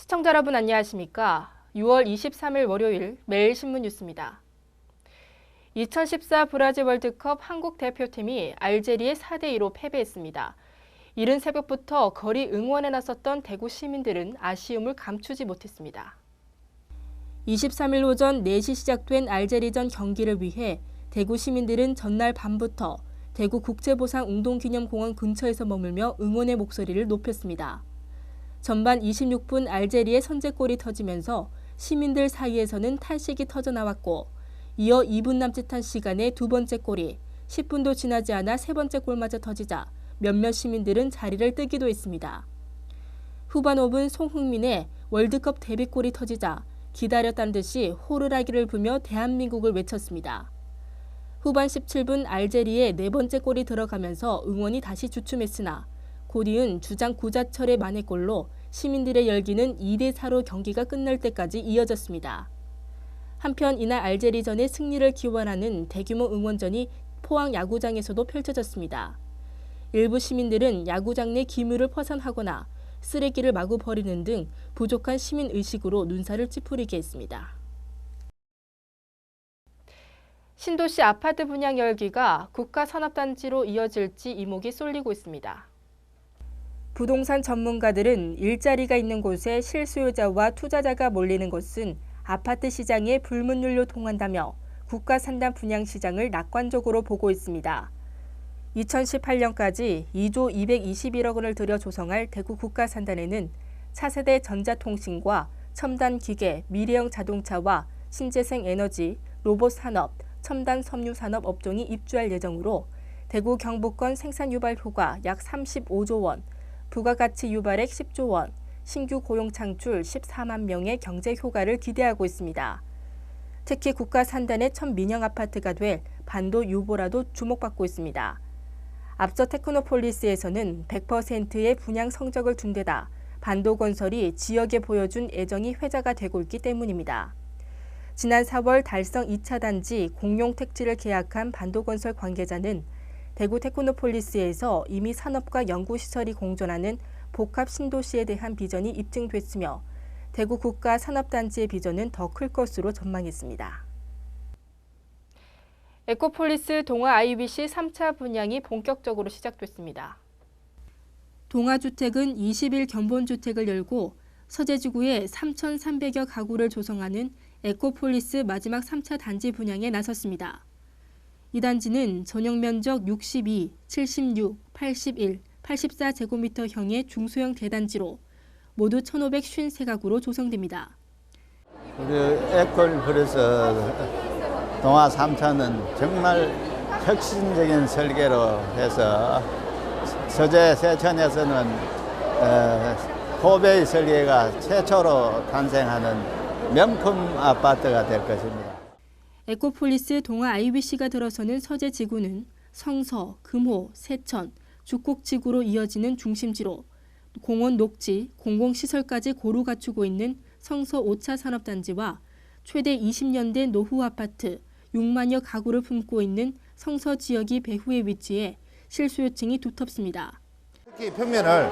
시청자 여러분 안녕하십니까? 6월 23일 월요일 매일신문 뉴스입니다. 2014 브라질 월드컵 한국 대표팀이 알제리에 4대2로 패배했습니다. 이른 새벽부터 거리 응원에 나섰던 대구 시민들은 아쉬움을 감추지 못했습니다. 23일 오전 4시 시작된 알제리전 경기를 위해 대구 시민들은 전날 밤부터 대구 국제보상운동기념공원 근처에서 머물며 응원의 목소리를 높였습니다. 전반 26분 알제리의 선제골이 터지면서 시민들 사이에서는 탄식이 터져나왔고 이어 2분 남짓한 시간에 두 번째 골이 10분도 지나지 않아 세 번째 골마저 터지자 몇몇 시민들은 자리를 뜨기도 했습니다. 후반 5분 송흥민의 월드컵 데뷔골이 터지자 기다렸다는 듯이 호루라기를 불며 대한민국을 외쳤습니다. 후반 17분 알제리의 네 번째 골이 들어가면서 응원이 다시 주춤했으나 곧 이은 주장 구자철의 만회골로 시민들의 열기는 2대4로 경기가 끝날 때까지 이어졌습니다. 한편 이날 알제리전의 승리를 기원하는 대규모 응원전이 포항 야구장에서도 펼쳐졌습니다. 일부 시민들은 야구장 내 기물을 퍼산하거나 쓰레기를 마구 버리는 등 부족한 시민의식으로 눈살을 찌푸리게 했습니다. 신도시 아파트 분양 열기가 국가산업단지로 이어질지 이목이 쏠리고 있습니다. 부동산 전문가들은 일자리가 있는 곳에 실수요자와 투자자가 몰리는 것은 아파트 시장에 불문율로 통한다며 국가산단 분양 시장을 낙관적으로 보고 있습니다. 2018년까지 2조 221억 원을 들여 조성할 대구 국가산단에는 차세대 전자통신과 첨단 기계, 미래형 자동차와 신재생 에너지, 로봇 산업, 첨단 섬유 산업 업종이 입주할 예정으로 대구 경북권 생산 유발 효과 약 35조 원, 부가가치 유발액 10조 원, 신규 고용 창출 14만 명의 경제 효과를 기대하고 있습니다. 특히 국가산단의 첫 민영 아파트가 될 반도 유보라도 주목받고 있습니다. 앞서 테크노폴리스에서는 100%의 분양 성적을 둔 데다 반도건설이 지역에 보여준 애정이 회자가 되고 있기 때문입니다. 지난 4월 달성 2차 단지 공용 택지를 계약한 반도건설 관계자는 대구 테크노폴리스에서 이미 산업과 연구시설이 공존하는 복합 신도시에 대한 비전이 입증됐으며 대구 국가산업단지의 비전은 더 클 것으로 전망했습니다. 에코폴리스 동아 IBC 3차 분양이 본격적으로 시작됐습니다. 동아주택은 20일 견본주택을 열고 서재지구에 3,300여 가구를 조성하는 에코폴리스 마지막 3차 단지 분양에 나섰습니다. 이 단지는 전용 면적 62, 76, 81, 84제곱미터형의 중소형 대단지로 모두 1,553가구로 조성됩니다. 우리 에코폴리스 동아 3차는 정말 혁신적인 설계로 해서 서재 세천에서는 포베이 설계가 최초로 탄생하는 명품 아파트가 될 것입니다. 에코폴리스 동아 IBC가 들어서는 서재 지구는 성서, 금호, 세천, 죽곡지구로 이어지는 중심지로 공원 녹지, 공공시설까지 고루 갖추고 있는 성서 5차 산업단지와 최대 20년 된 노후 아파트 6만여 가구를 품고 있는 성서 지역이 배후에 위치해 실수요층이 두텁습니다. 특히 평면을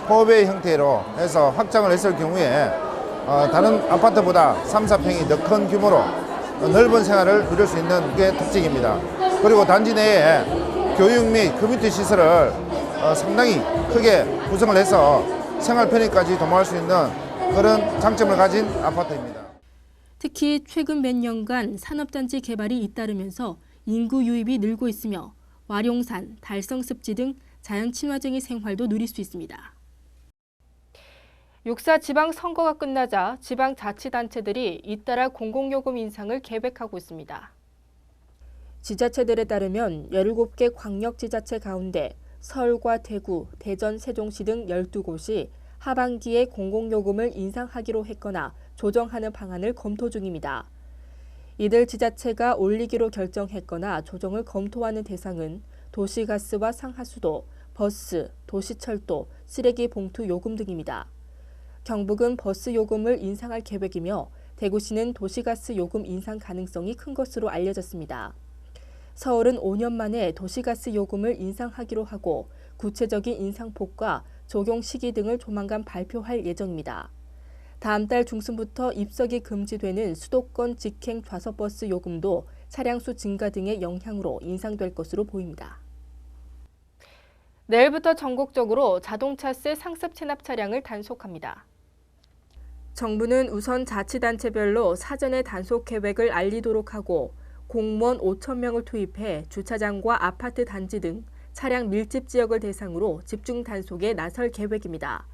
포베이 형태로 해서 확장을 했을 경우에 다른 아파트보다 3, 4평이 더 큰 규모로 넓은 생활을 누릴 수 있는 게 특징입니다. 그리고 단지 내에 교육 및 커뮤니티 시설을 상당히 크게 구성을 해서 생활 편의까지 도모할 수 있는 그런 장점을 가진 아파트입니다. 특히 최근 몇 년간 산업단지 개발이 잇따르면서 인구 유입이 늘고 있으며 와룡산, 달성습지 등 자연 친화적인 생활도 누릴 수 있습니다. 6.4 지방선거가 끝나자 지방자치단체들이 잇따라 공공요금 인상을 계획하고 있습니다. 지자체들에 따르면 17개 광역지자체 가운데 서울과 대구, 대전, 세종시 등 12곳이 하반기에 공공요금을 인상하기로 했거나 조정하는 방안을 검토 중입니다. 이들 지자체가 올리기로 결정했거나 조정을 검토하는 대상은 도시가스와 상하수도, 버스, 도시철도, 쓰레기 봉투 요금 등입니다. 경북은 버스 요금을 인상할 계획이며 대구시는 도시가스 요금 인상 가능성이 큰 것으로 알려졌습니다. 서울은 5년 만에 도시가스 요금을 인상하기로 하고 구체적인 인상폭과 적용 시기 등을 조만간 발표할 예정입니다. 다음 달 중순부터 입석이 금지되는 수도권 직행 좌석버스 요금도 차량 수 증가 등의 영향으로 인상될 것으로 보입니다. 내일부터 전국적으로 자동차세 상습 체납 차량을 단속합니다. 정부는 우선 자치단체별로 사전에 단속 계획을 알리도록 하고 공무원 5,000명을 투입해 주차장과 아파트 단지 등 차량 밀집 지역을 대상으로 집중 단속에 나설 계획입니다.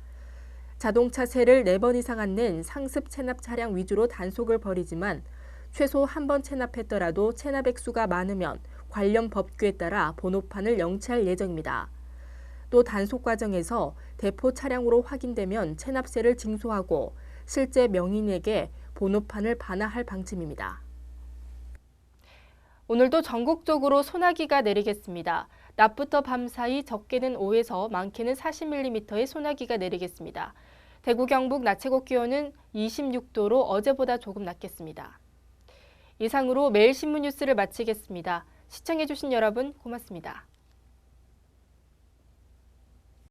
자동차세를 4번 이상 안낸 상습 체납 차량 위주로 단속을 벌이지만 최소 1번 체납했더라도 체납 액수가 많으면 관련 법규에 따라 번호판을 영치할 예정입니다. 또 단속 과정에서 대포 차량으로 확인되면 체납세를 징수하고 실제 명인에게 번호판을 반환할 방침입니다. 오늘도 전국적으로 소나기가 내리겠습니다. 낮부터 밤 사이 적게는 5에서 많게는 40mm의 소나기가 내리겠습니다. 대구 경북 낮 최고 기온은 26도로 어제보다 조금 낮겠습니다. 이상으로 매일 신문 뉴스를 마치겠습니다. 시청해주신 여러분 고맙습니다.